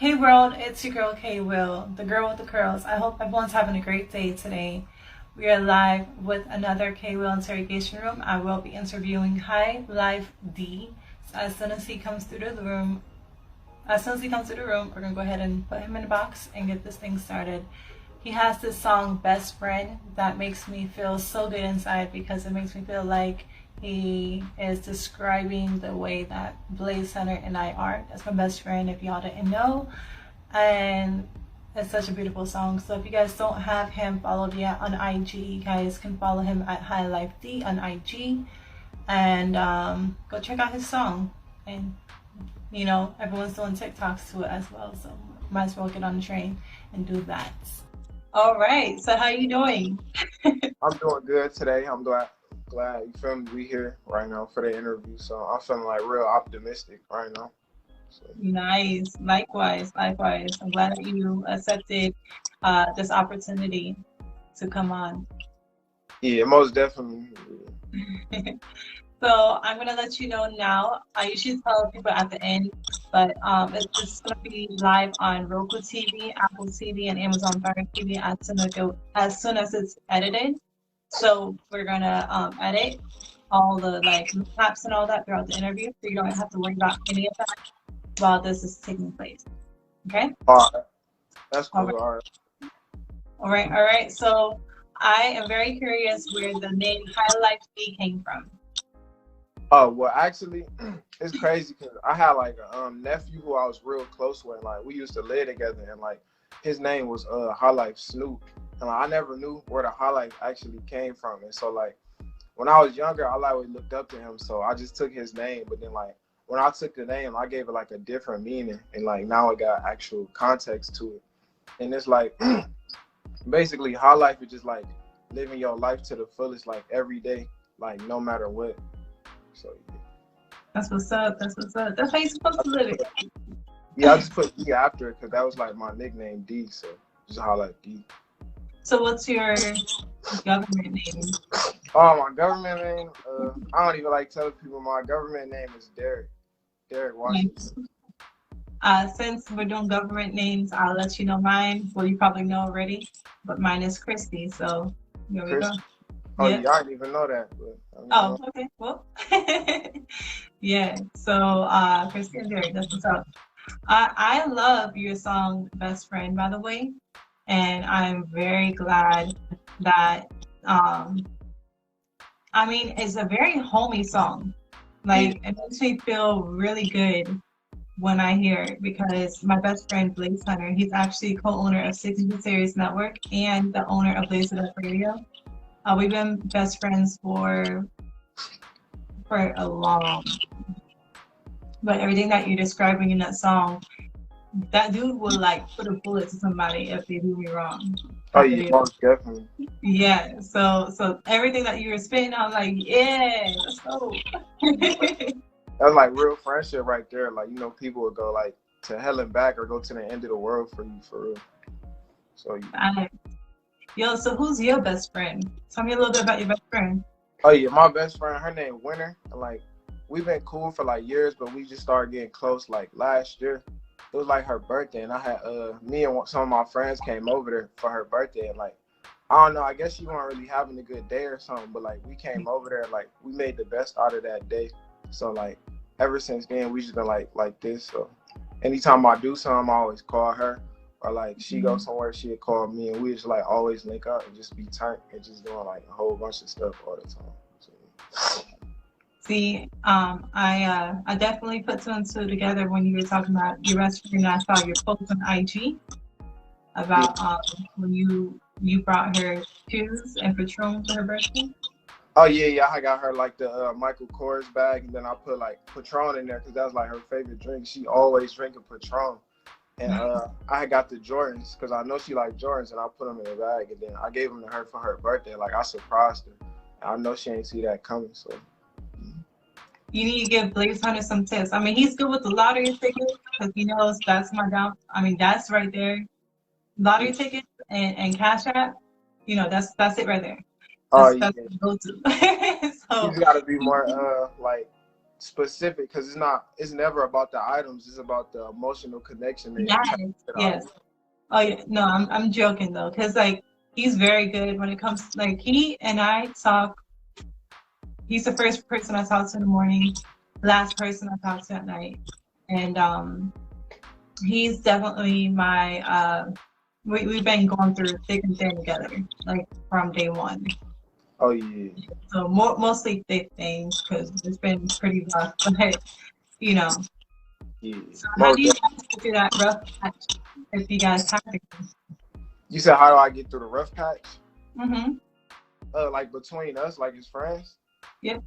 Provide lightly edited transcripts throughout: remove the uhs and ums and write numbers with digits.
Hey world, it's your girl K Will, the girl with the curls. I hope everyone's having a great day today. We are live with another K Will interrogation room. I will be interviewing Hiqhlife D. So as soon as he comes through the room, we're gonna go ahead and put him in the box and get this thing started. He has this song Best Friend that makes me feel so good inside because it makes me feel like he is describing the way that Blaze Hunter and I are. That's my best friend, if y'all didn't know. And it's such a beautiful song. So if you guys don't have him followed yet on IG, you guys can follow him at HiqhlifeD on IG and go check out his song. And you know, everyone's doing TikToks to it as well, so might as well get on the train and do that. All right, so how you doing? I'm doing good today. I'm glad you feel me. We here right now for the interview, so I'm feeling like real optimistic right now. So, Nice. Likewise, likewise. I'm glad that you accepted this opportunity to come on. yeah, most definitely. So I'm gonna let you know now. I usually tell people at the end, but it's just gonna be live on Roku TV, Apple TV, and Amazon Fire TV as soon as it's edited. So we're gonna edit all the like mishaps and all that throughout the interview, so you don't have to worry about any of that while this is taking place. Okay? All right, that's All cool. right. All right. All right. All right. So I am very curious where the name Hiqhlife D came from. Oh well, actually, it's crazy because I had like a nephew who I was real close with. Like we used to live together, and like his name was Hiqhlife Snoop, and like, I never knew where the Hiqhlife actually came from. And so like when I was younger, I always looked up to him, so I just took his name. But then like when I took the name, I gave it like a different meaning, and like now it got actual context to it. And it's like basically High Life is just like living your life to the fullest, like every day, like no matter what. So That's what's up. That's what's up. That's how you're supposed to live it. yeah, I just put D after it because that was like my nickname D. So just High Life D. So what's your government name? Oh, my government name? I don't even like telling people my government name is Derek. Derek Washington. Since we're doing government names, I'll let you know mine. Well, you probably know already, but mine is Christy. So here we go. Chris. Oh Yeah. yeah, I didn't even know that. But, Oh, okay. Well, yeah. So Christy and Derek, that's what's up. I love your song "Best Friend," by the way, and I'm very glad that I mean, it's a very homey song. Like it makes me feel really good when I hear it because my best friend Blaze Hunter, he's actually co-owner of 60 Series Network and the owner of Blaze It Up Radio. We've been best friends for a long, but everything that you're describing in that song, that dude will like put a bullet to somebody if they do me wrong. oh yeah, most definitely. Yeah, so everything that you were spitting, I was like, yeah, let's go. That's like real friendship right there. Like people would go like to hell and back or go to the end of the world for you for real. So yeah. Yo, so who's your best friend? Tell me a little bit about your best friend. Oh yeah, my best friend, her name Winter, and like we've been cool for like years, but we just started getting close like last year. It was like her birthday, and I had me and some of my friends came over there for her birthday, and like I don't know, I guess she wasn't really having a good day or something, but like we came over there, like we made the best out of that day. So like ever since then, we just been like this. So anytime I do something, I always call her, or like she goes somewhere, she'd call me, and we just like always link up and just be turned and just doing like a whole bunch of stuff all the time. So, See, I definitely put two and two together when you were talking about your best friend. I saw your post on IG about when you brought her shoes and Patron for her birthday. oh yeah, I got her like the Michael Kors bag, and then I put like Patron in there because that was like her favorite drink. She always drinking Patron, and I got the Jordans because I know she like Jordans, and I put them in the bag, and then I gave them to her for her birthday. Like I surprised her. I know she ain't see that coming, so. You need to give Blaze Hunter some tips. I mean, he's good with the lottery tickets because he knows that's my down. I mean, that's right there. Lottery tickets and Cash App. You know, that's it right there. Oh That's yeah, the go-to. you So just gotta be more like specific because it's never about the items. It's about the emotional connection they Yes, attach to the yes. item. Oh yeah, no, I'm joking though, cause like he's very good when it comes like he and I talk. He's the first person I talk to in the morning, last person I talk to at night, and he's definitely my we've been going through thick and thin together, like from day one. Oh yeah, So mostly thick things because it's been pretty rough, but you know. yeah. So how do Most you definitely. guys get through that rough patch if you guys have to? You said how do I get through the rough patch? Mm-hmm. Like between us, like as friends. Yep.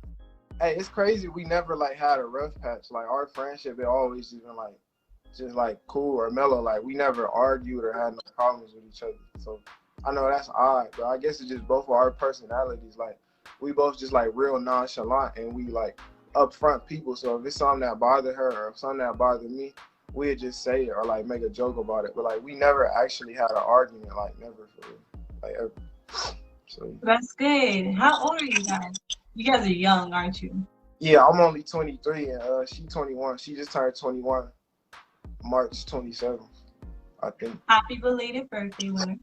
Hey, it's crazy. We never like had a rough patch. Like our friendship, it always been like just like cool or mellow. Like we never argued or had no problems with each other. So I know that's odd, but I guess it's just both of our personalities. Like we both just like real nonchalant and we like upfront people. So if it's something that bothered her or something that bothered me, we'd just say it or like make a joke about it. But like we never actually had an argument. Like never for real. Like ever. So That's good. How old are you guys? You guys are young, aren't you? yeah, I'm only 23 and she 21. She just turned 21 March 27th, I think. Happy belated birthday, winner.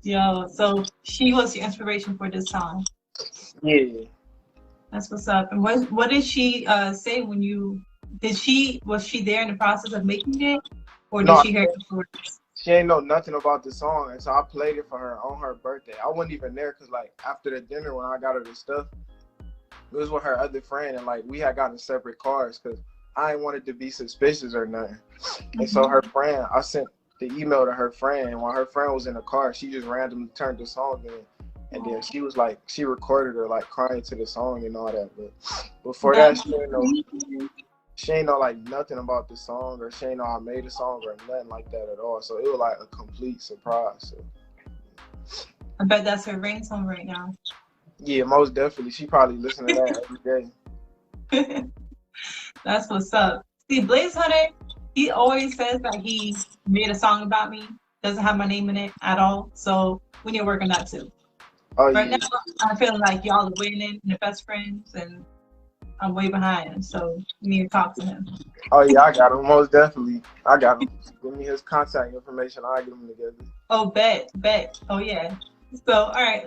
Yo, so she was your inspiration for this song. Yeah. That's what's up. And what did she say when you was she there in the process of making it, or did No, she hear it afterwards? she ain't know nothing about the song, and so I played it for her on her birthday. I wasn't even there because like after the dinner when I got her the stuff, it was with her other friend, and like we had gotten separate cars because I ain't wanted to be suspicious or nothing. And so her friend, I sent the email to her friend, and while her friend was in the car, she just randomly turned the song in. And then she was like, she recorded her like crying to the song and all that. But before that, she ain't know like nothing about the song, or she ain't know I made a song or nothing like that at all. So it was like a complete surprise. So. I bet that's her ringtone right now. Yeah, most definitely. She probably listen to that every day. That's what's up. See, Blaze Hunter, he always says that he made a song about me. Doesn't have my name in it at all. So we need to work on that too. Oh, right yeah. now, I'm feeling like y'all are winning and the best friends, and I'm way behind him. So we need to talk to him. Oh yeah, I got him. Most definitely, I got him. Give me his contact information. I'll get him together. Oh, bet. Oh yeah. So, all right,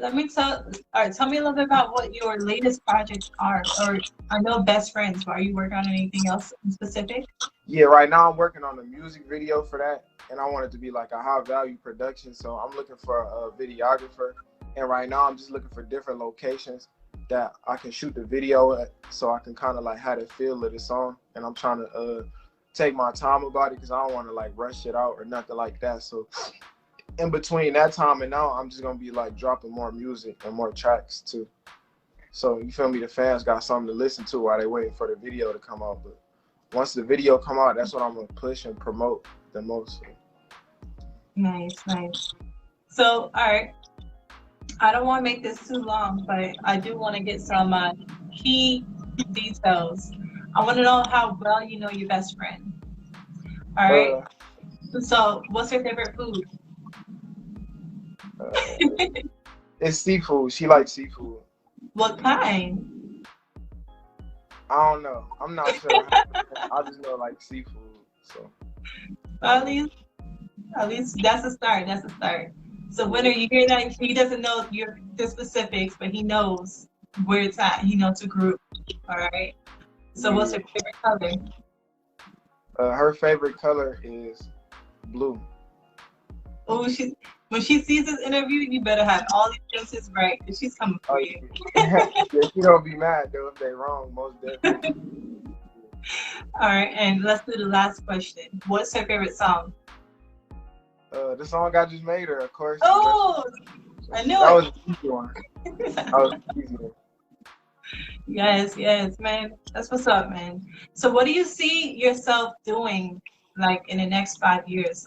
tell me a little bit about what your latest projects are. Or I know Best Friends, but are you working on anything else in specific? Yeah, right now I'm working on a music video for that, and I want it to be like a high value production. So I'm looking for a videographer, and right now I'm just looking for different locations that I can shoot the video at, so I can kind of like have the feel of the song. And I'm trying to take my time about it because I don't want to like rush it out or nothing like that. So in between that time and now, I'm just gonna be like dropping more music and more tracks too. So you feel me? The fans got something to listen to while they waiting for the video to come out. But once the video come out, that's what I'm gonna push and promote the most. Nice. So, all right. I don't want to make this too long, but I do want to get some key details. I want to know how well you know your best friend. All right. So, what's your favorite food? It's seafood. She likes seafood. What kind? I don't know. I'm not sure. I just know like seafood. So. At least that's a start. So when you hear that, he doesn't know the specifics, but he knows where it's at. He knows the group. All right. So what's her favorite color? Her favorite color is blue. Oh, when she sees this interview, you better have all these answers right, because she's coming for you. Yeah, she don't be mad though if they wrong, most definitely. All right, and let's do the last question. What's her favorite song? The song I just made her, of course. Oh, I knew that was an easy one. That was an easy one. Yes, man. That's what's up, man. So what do you see yourself doing like in the next 5 years?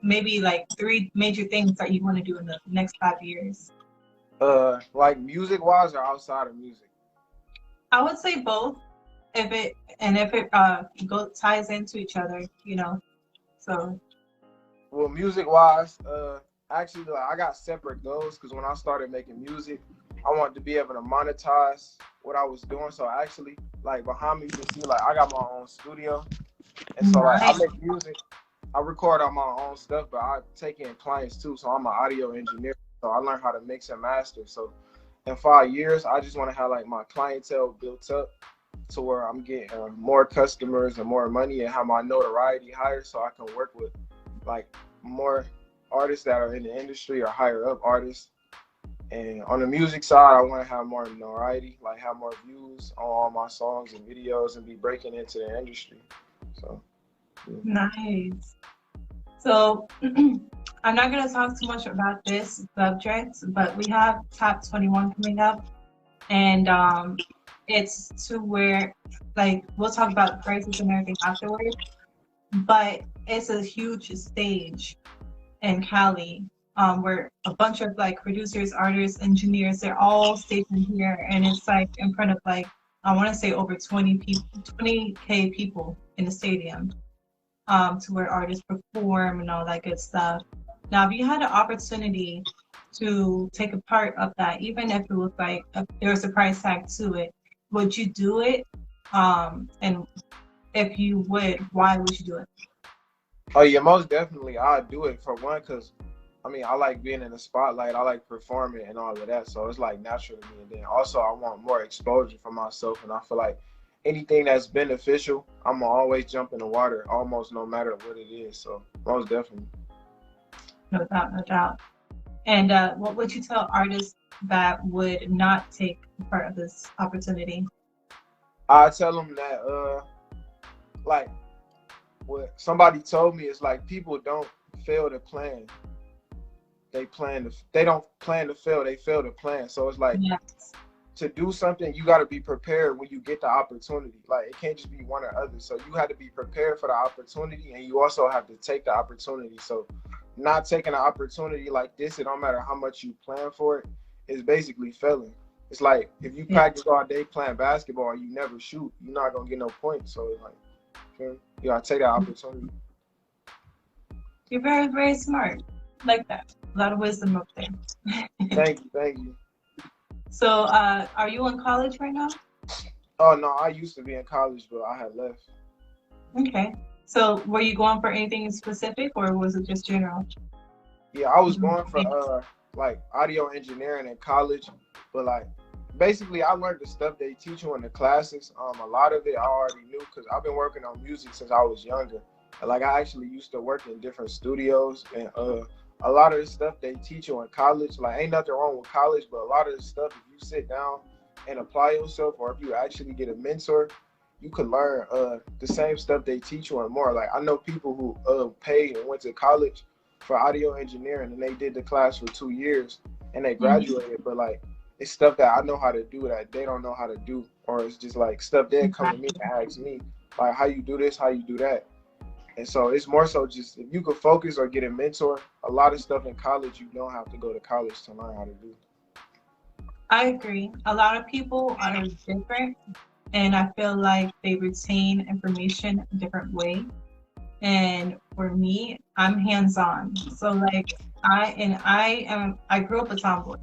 Maybe like 3 major things that you want to do in the next 5 years. Like music wise or outside of music? I would say both. If it ties into each other, you know. So well, music wise, actually like, I got separate goals because when I started making music, I wanted to be able to monetize what I was doing. So actually, like behind me, you can see like I got my own studio, and so like I Nice. make music, I record on my own stuff, but I take in clients too. So I'm an audio engineer. So I learned how to mix and master. So in 5 years, I just want to have like my clientele built up to where I'm getting more customers and more money and have my notoriety higher, so I can work with like more artists that are in the industry or higher up artists. And on the music side, I want to have more notoriety, like have more views on all my songs and videos, and be breaking into the industry. So yeah. Nice. So I'm not going to talk too much about this subject, but we have Top 21 coming up, and it's to where, like, we'll talk about prices and everything afterwards, but it's a huge stage in Cali, where a bunch of like producers, artists, engineers, they're all stationed here, and it's like in front of like, I want to say over 20K people in the stadium, to where artists perform and all that good stuff. Now, if you had an opportunity to take a part of that, even if it was like there was a price tag to it, would you do it? And if you would, why would you do it? Oh yeah, most definitely. I'll do it for one, because I mean I like being in the spotlight. I like performing and all of that. So it's like natural to me. And then also I want more exposure for myself, and I feel like anything that's beneficial, I'm gonna always jump in the water, almost no matter what it is. So most definitely. No doubt, no doubt. And what would you tell artists that would not take part of this opportunity? I tell them that like what somebody told me is like people don't fail to plan. They don't plan to fail, they fail to plan. So it's like Yes. to do something, you got to be prepared when you get the opportunity. Like it can't just be one or other. So you have to be prepared for the opportunity, and you also have to take the opportunity. So not taking an opportunity like this, it don't matter how much you plan for it, is basically failing. It's like if you Yeah. practice all day playing basketball and you never shoot, you're not gonna get no points. So it's like you gotta take that opportunity. You're very, very smart. Like that. A lot of wisdom up there. Thank you, thank you. So, are you in college right now? Oh no, I used to be in college, but I had left. Okay. So, were you going for anything specific, or was it just general? Yeah, I was going for like audio engineering in college, but like basically I learned the stuff they teach you in the classes. A lot of it I already knew because I've been working on music since I was younger. And, like I actually used to work in different studios, and a lot of the stuff they teach you in college, like ain't nothing wrong with college, but a lot of the stuff if you sit down and apply yourself, or if you actually get a mentor, you could learn the same stuff they teach you and more. Like I know people who paid and went to college for audio engineering, and they did the class for 2 years and they graduated, but like it's stuff that I know how to do that they don't know how to do, or it's just like stuff they come to me and ask me like how you do this, how you do that. And so it's more so just if you could focus or get a mentor, a lot of stuff in college you don't have to go to college to learn how to do. I agree. A lot of people are different, and I feel like they retain information a different way. And for me, I'm hands-on. So like I grew up a tomboy.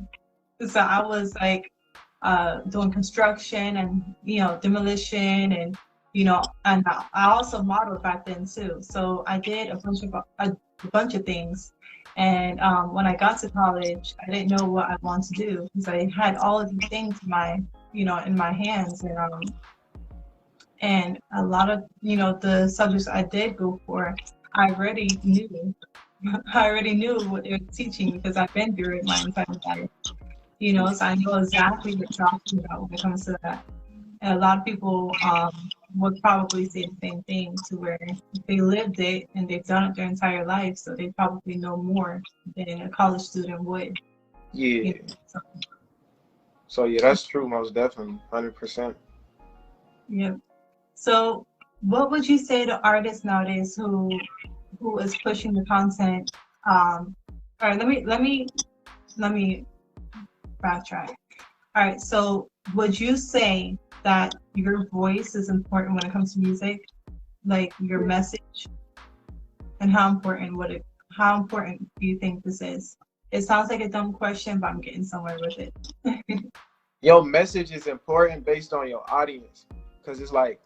So I was like doing construction and demolition and and I also modeled back then too. So I did a bunch of things. And when I got to college, I didn't know what I wanted to do because I had all of these things in my hands, and a lot of the subjects I did go for, I already knew. I already knew what they were teaching because I've been through it my entire life. So I know exactly what you're talking about when it comes to that. And a lot of people would probably say the same thing, to where they lived it and they've done it their entire life, so they probably know more than a college student would. Yeah. So, So yeah, that's true, most definitely, 100%. yeah. So, what would you say to artists nowadays who is pushing the content? All right, let me backtrack. All right, so would you say that your voice is important when it comes to music, like your message, and how important do you think this is? It sounds like a dumb question, but I'm getting somewhere with it. Your message is important based on your audience, because it's like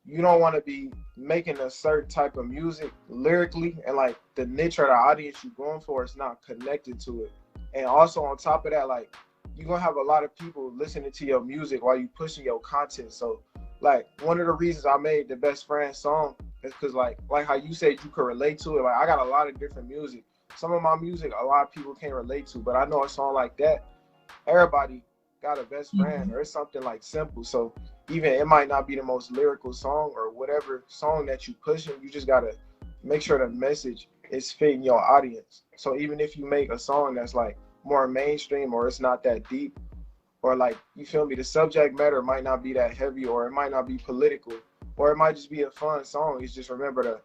you don't want to be making a certain type of music lyrically, and like the niche or the audience you're going for is not connected to it. And also on top of that, like you're gonna have a lot of people listening to your music while you pushing your content. So like one of the reasons I made the Best Friend song is because like how you said you could relate to it. Like I got a lot of different music. Some of my music a lot of people can't relate to, but I know a song like that, everybody got a best friend, or it's something like simple. So even it might not be the most lyrical song or whatever song that you pushing, you just gotta make sure the message is fitting your audience. So even if you make a song that's like more mainstream or it's not that deep, or like, you feel me, the subject matter might not be that heavy, or it might not be political, or it might just be a fun song. It's just remember to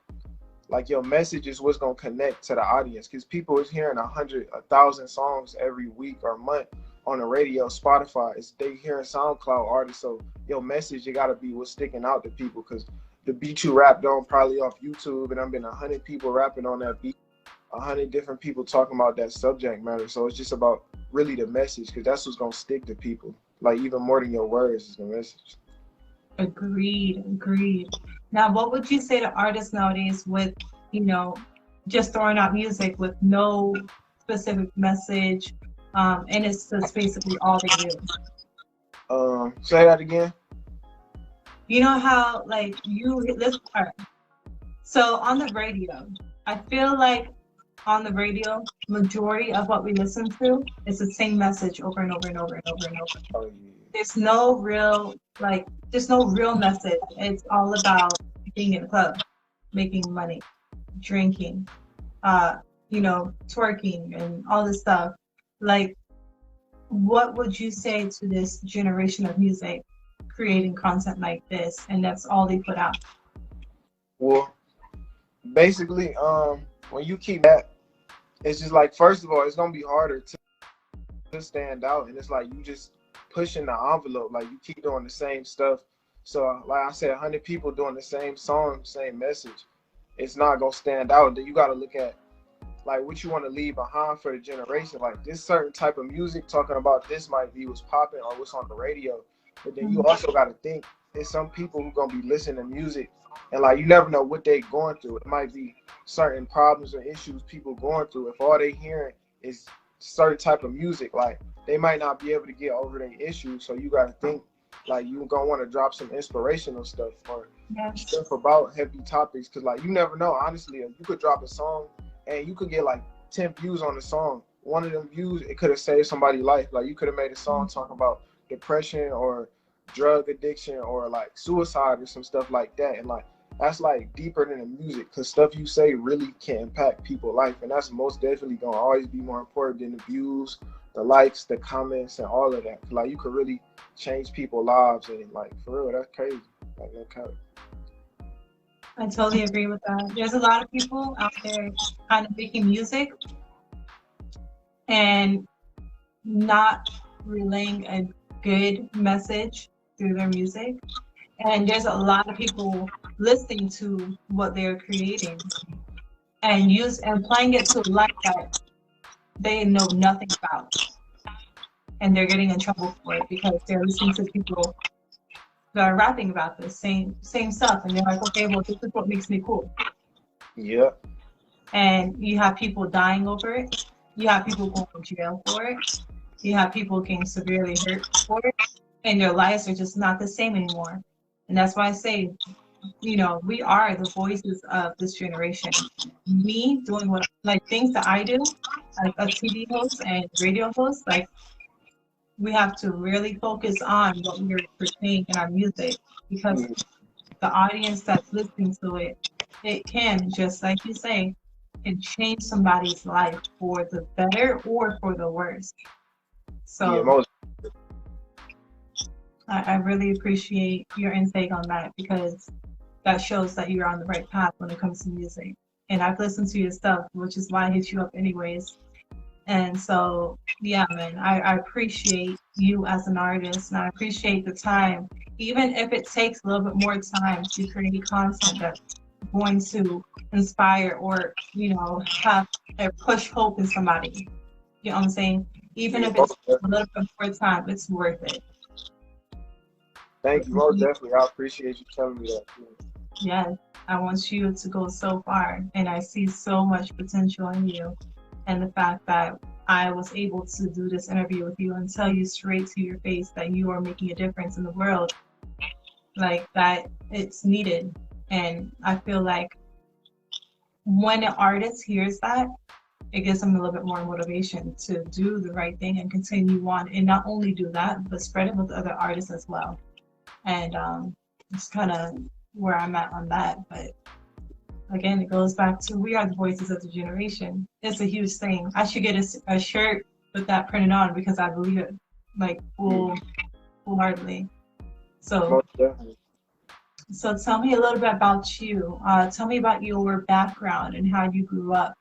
like your message is what's gonna connect to the audience, because people is hearing 1,000 songs every week or month on the radio, Spotify. They hearing SoundCloud artists. So your message, it gotta be what's sticking out to people, because the beat you rapped on probably off YouTube, and I've been 100 people rapping on that beat, 100 different people talking about that subject matter. So it's just about really the message, because that's what's gonna stick to people. Like even more than your words is the message. Agreed. Now, what would you say to artists nowadays with, just throwing out music with no specific message, and it's just basically all they do? Say that again. You know how like listen. All right. So on the radio, I feel like on the radio, majority of what we listen to is the same message over and over and over and over and over. Oh, yeah. There's no real message. It's all about being in the club, making money, drinking, twerking and all this stuff. Like, what would you say to this generation of music creating content like this, and that's all they put out? Well, basically, when you keep that, it's just like, first of all, it's gonna be harder to stand out, and it's like you just pushing the envelope. Like you keep doing the same stuff. So like I said, 100 people doing the same song, same message, it's not gonna stand out. Then you gotta look at like what you want to leave behind for the generation. Like this certain type of music talking about this might be what's popping or what's on the radio. But then you also gotta think there's some people who gonna be listening to music, and like you never know what they going through. It might be certain problems or issues people going through. If all they hearing is certain type of music, like they might not be able to get over their issues. So you gotta think like you gonna want to drop some inspirational stuff or stuff about heavy topics, because like you never know. Honestly, you could drop a song and you could get like 10 views on the song. One of them views, it could have saved somebody's life. Like you could have made a song talking about depression or drug addiction or like suicide or some stuff like that, and like that's like deeper than the music, because stuff you say really can impact people's life, and that's most definitely gonna always be more important than the views, the likes, the comments, and all of that. Like you could really change people's lives, and like for real, that's crazy. Like that kind of. I totally agree with that. There's a lot of people out there kind of making music and not relaying a good message through their music. And there's a lot of people listening to what they're creating and applying it to a life that they know nothing about. And they're getting in trouble for it because they're listening to people that are rapping about the same stuff, and they're like, okay, well, this is what makes me cool. Yeah. And you have people dying over it. You have people going to jail for it. You have people getting severely hurt for it, and their lives are just not the same anymore. And that's why I say, we are the voices of this generation. Me doing things that I do, like a TV host and radio host, like, we have to really focus on what we're portraying in our music, because the audience that's listening to it can, just like you say, can change somebody's life for the better or for the worse. So I really appreciate your intake on that, because that shows that you're on the right path when it comes to music. And I've listened to your stuff, which is why I hit you up anyways. And so, yeah, man, I appreciate you as an artist, and I appreciate the time, even if it takes a little bit more time to create content that's going to inspire or, have or push hope in somebody. You know what I'm saying? Even Yeah, if it's most a definitely. little bit more time, it's worth it. Thank you, most definitely. I appreciate you telling me that. Yes, I want you to go so far, and I see so much potential in you. And the fact that I was able to do this interview with you and tell you straight to your face that you are making a difference in the world, like that, it's needed. And I feel like when an artist hears that, it gives them a little bit more motivation to do the right thing and continue on, and not only do that, but spread it with other artists as well. And it's kind of where I'm at on that. But again, it goes back to we are the voices of the generation. It's a huge thing. I should get a shirt with that printed on because I believe it like Yeah, wholeheartedly. So most definitely. so tell me a little bit about you. Tell me about your background and how you grew up.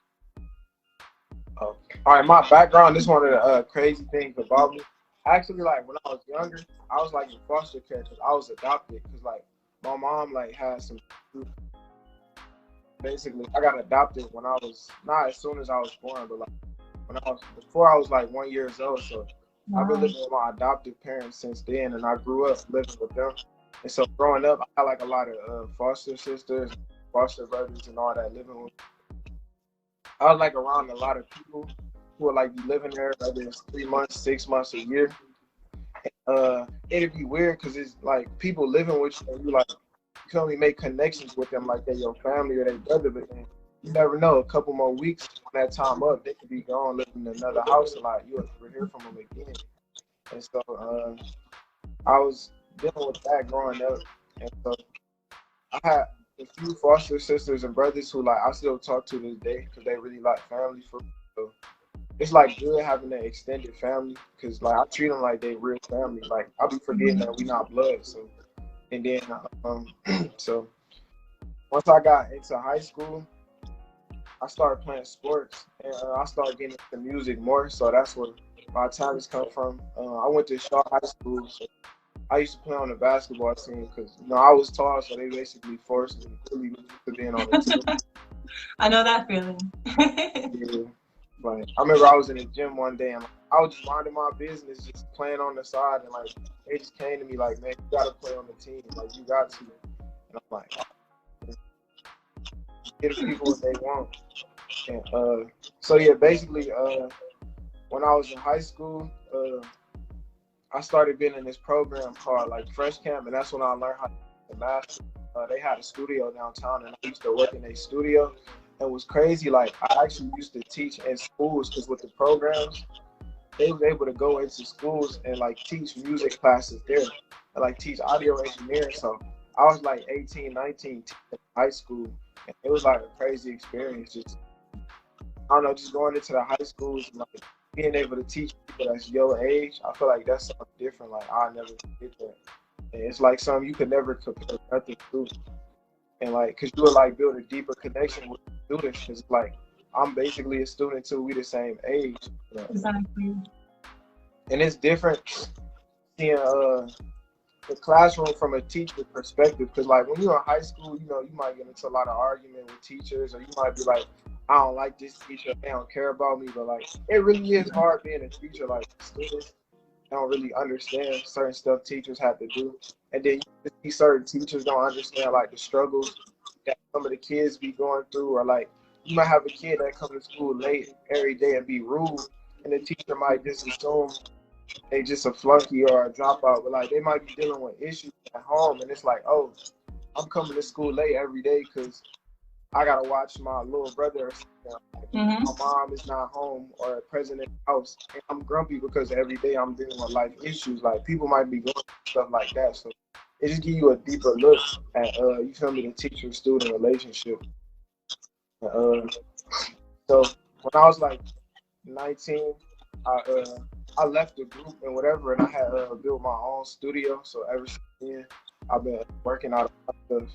All right, my background. This one of the crazy things about me. Actually, like when I was younger, I was like in foster care because I was adopted. Because like my mom like had some. Basically, I got adopted when I was not as soon as I was born, but like when I was before I was like 1 year old. So I've been Wow. living with my adopted parents since then, and I grew up living with them. And so growing up, I had like a lot of foster sisters, foster brothers, and all that living with. I was like around a lot of people who would like be living there, whether it's 3 months, 6 months, a year. It'd be weird because it's like people living with you, and you like you can only make connections with them like they're your family or their brother, but then you never know. A couple more weeks when that time up, they could be gone living in another house a lot. You'll never hear from them again. And so I was dealing with that growing up, and so I had a few foster sisters and brothers who like I still talk to this day because they really like family for me. So it's like good having an extended family because like I treat them like they real family. Like I'll be forgetting that we not blood. So and then so once I got into high school, I started playing sports and I started getting into music more. So that's where my talents come from. I went to Shaw High School. So I used to play on the basketball team because I was tall, so they basically forced me really to being on the team. I know that feeling. Yeah. But I remember I was in the gym one day and like, I was just minding my business, just playing on the side, and like they just came to me like, "Man, you gotta play on the team. Like you got to." And I'm like, "Give the people what they want." And so yeah, basically, when I was in high school, I started being in this program called like Fresh Camp, and that's when I learned how to do the math. They had a studio downtown, and I used to work in a studio. It was crazy. Like I actually used to teach in schools because with the programs, they was able to go into schools and like teach music classes there, and like teach audio engineering. So I was like 18, 19, in high school, and it was like a crazy experience. Just I don't know, just going into the high schools and like being able to teach people that's your age. I feel like that's something different. Like I never get that. And it's like something you could never compare nothing to. And like, cause you would like build a deeper connection with students. Cause like, I'm basically a student too. We the same age, you know? Exactly. And it's different seeing the classroom from a teacher perspective. Cause like when you're in high school, you might get into a lot of argument with teachers, or you might be like, I don't like this teacher. They don't care about me. But like, it really is hard being a teacher. Like students don't really understand certain stuff teachers have to do. And then you see certain teachers don't understand like the struggles that some of the kids be going through, or like you might have a kid that come to school late every day and be rude, and the teacher might just assume they just a flunky or a dropout, but like they might be dealing with issues at home, and it's like, oh, I'm coming to school late every day because I gotta watch my little brother or something. Like, Mm-hmm. my mom is not home or present in the house, and I'm grumpy because every day I'm dealing with life issues. Like people might be going through stuff like that, so it just give you a deeper look at you feel me, the teacher-student relationship. Uh, so when I was like 19, I I left the group and whatever, and I had built my own studio. So ever since then, I've been working out of stuff.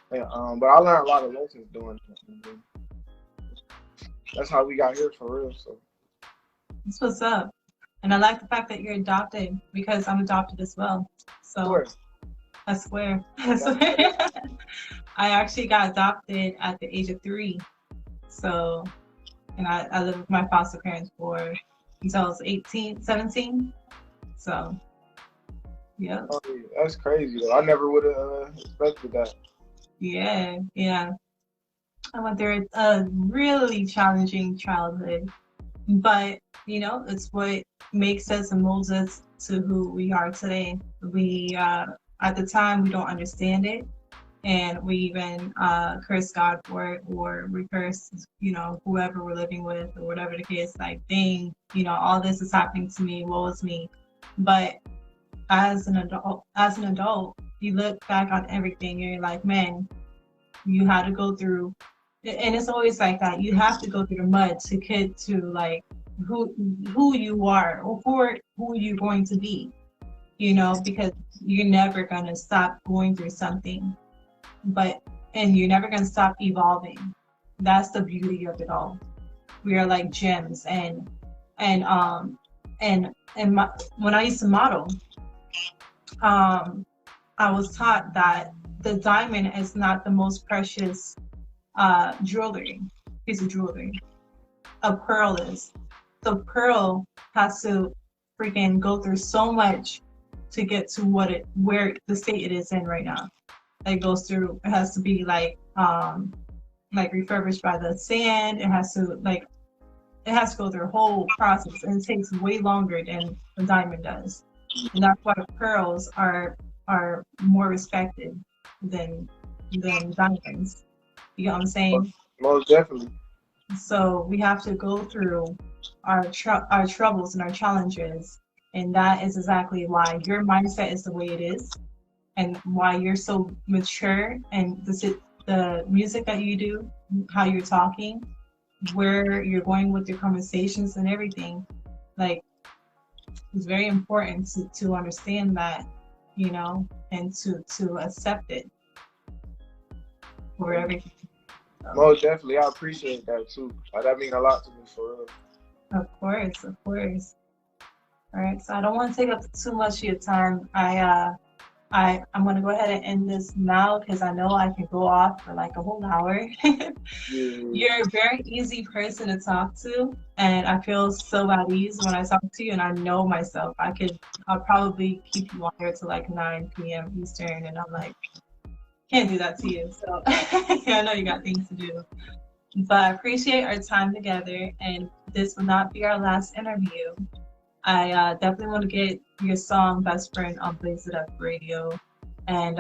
And, but I learned a lot of lessons doing it. And that's how we got here for real. So That's what's up. And I like the fact that you're adopted because I'm adopted as well. So sure. I swear. That's I actually got adopted at the age of 3. So, and I lived with my foster parents for until I was 18, 17. So, yeah. Oh, yeah, that's crazy though. I never would have expected that. Yeah, yeah. I went through a really challenging childhood, but it's what makes us and molds us to who we are today. We at the time we don't understand it, and we even curse God for it, or we curse whoever we're living with, or whatever the case. Like, dang, all this is happening to me. Woe is me. But as an adult, you look back on everything, and you're like, man, you had to go through, and it's always like that. You have to go through the mud to get to like who you are, or who you're going to be, because you're never gonna stop going through something, and you're never gonna stop evolving. That's the beauty of it all. We are like gems, and when I used to model, I was taught that the diamond is not the most precious jewelry, piece of jewelry. A pearl is. The pearl has to freaking go through so much to get to where the state it is in right now. It has to be like refurbished by the sand. It has to go through a whole process, and it takes way longer than a diamond does. And that's why pearls are more respected than diamonds. You know what I'm saying? Most definitely. So we have to go through our troubles and our challenges, and that is exactly why your mindset is the way it is, and why you're so mature, and the music that you do, how you're talking, where you're going with your conversations and everything. Like, it's very important to understand that, and to accept it for everything. So, Most definitely, I appreciate that too. Like, that mean a lot to me for real. of course, of course. All right, so I don't want to take up too much of your time. I'm gonna go ahead and end this now, because I know I can go off for like a whole hour. Yeah. You're a very easy person to talk to, and I feel so at ease when I talk to you, and I know myself. I'll probably keep you on here till like 9 p.m. Eastern, and I'm like, can't do that to you. So I know you got things to do. But I appreciate our time together, and this will not be our last interview. I definitely want to get your song "Best Friend" on Blaze It Up Radio, and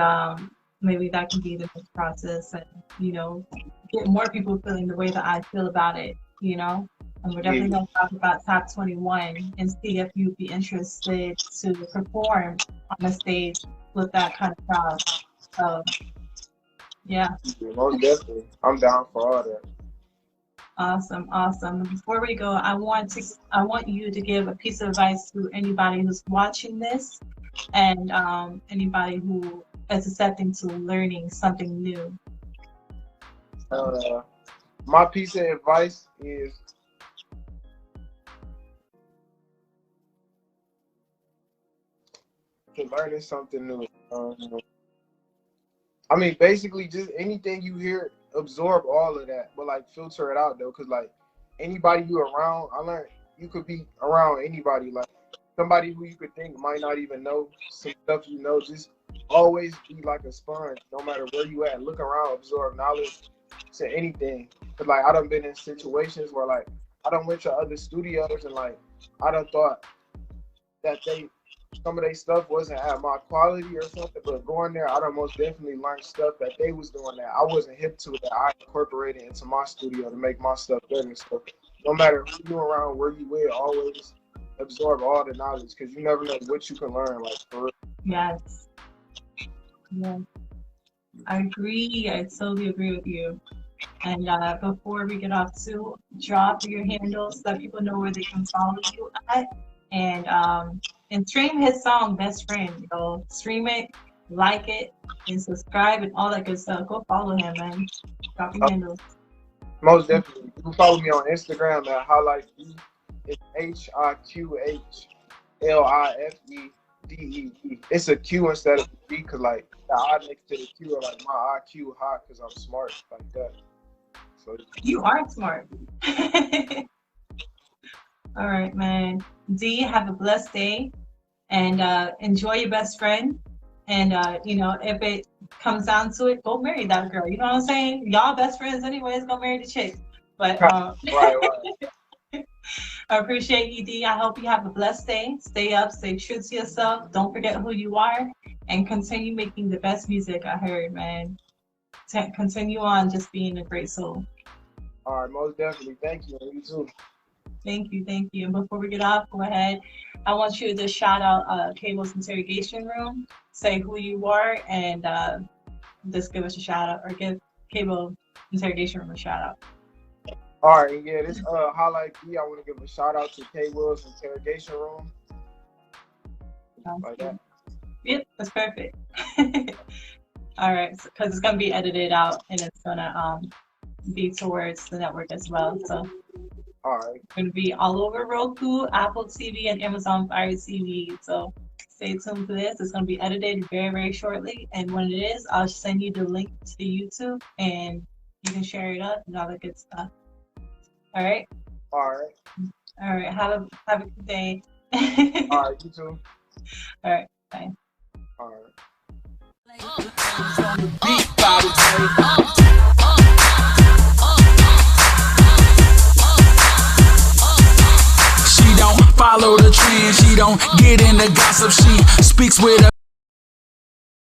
maybe that can be the next process, and get more people feeling the way that I feel about it. And we're definitely going to talk about Top 21 and see if you'd be interested to perform on a stage with that kind of crowd. So, yeah. Most definitely. I'm down for all that. Awesome, awesome. Before we go, I want you to give a piece of advice to anybody who's watching this, and anybody who is accepting to learning something new. My piece of advice is to learning something new. I mean, basically, just anything you hear, absorb all of that, but like filter it out though, because like anybody you around, I learned you could be around anybody, like somebody who you could think might not even know some stuff just always be like a sponge, no matter where you at. Look around, absorb knowledge to anything. Cause like I done been in situations where like I done went to other studios and like I done thought that some of their stuff wasn't at my quality or something, but going there, I done most definitely learned stuff that they was doing that I wasn't hip to, that I incorporated into my studio to make my stuff better. So no matter who you around, where you with, always absorb all the knowledge, because you never know what you can learn, like, for real. Yes. Yes. I agree. I totally agree with you. And before we get off, to drop your handles so that people know where they can follow you at, and stream his song "Best Friend." Stream it, like it, and subscribe, and all that good stuff. Go follow him, man. Drop your handles. Most definitely. You can follow me on Instagram at Hiqhlife. It's HIQHLIFEDEE. It's a Q instead of a D, because like the I next to the Q are like my IQ high, because I'm smart like that. So You are smart. All right, man. D, have a blessed day and enjoy your best friend. And if it comes down to it, go marry that girl. You know what I'm saying? Y'all best friends anyways, go marry the chick. But Right. I appreciate you, D. I hope you have a blessed day. Stay up, stay true to yourself. Don't forget who you are, and continue making the best music. I heard, man. Continue on just being a great soul. All right, most definitely. Thank you, and you too. Thank you, thank you. And before we get off, go ahead. I want you to shout out Cable's Interrogation Room. Say who you are, and just give us a shout out, or give Cable Interrogation Room a shout out. All right, yeah, this Hiqhlife B, I want to give a shout out to K Will's Interrogation Room. Like that. Yep, that's perfect. All right, because it's gonna be edited out and it's gonna be towards the network as well. So all right, it's gonna be all over Roku, Apple TV, and Amazon Fire TV. So stay tuned for this. It's gonna be edited very, very shortly. And when it is, I'll send you the link to YouTube and you can share it up and all that good stuff. All right. All right. All right. Have a good day. All right. You too. All right. Bye. All right. She don't follow the trend. She don't get in the gossip. She speaks with a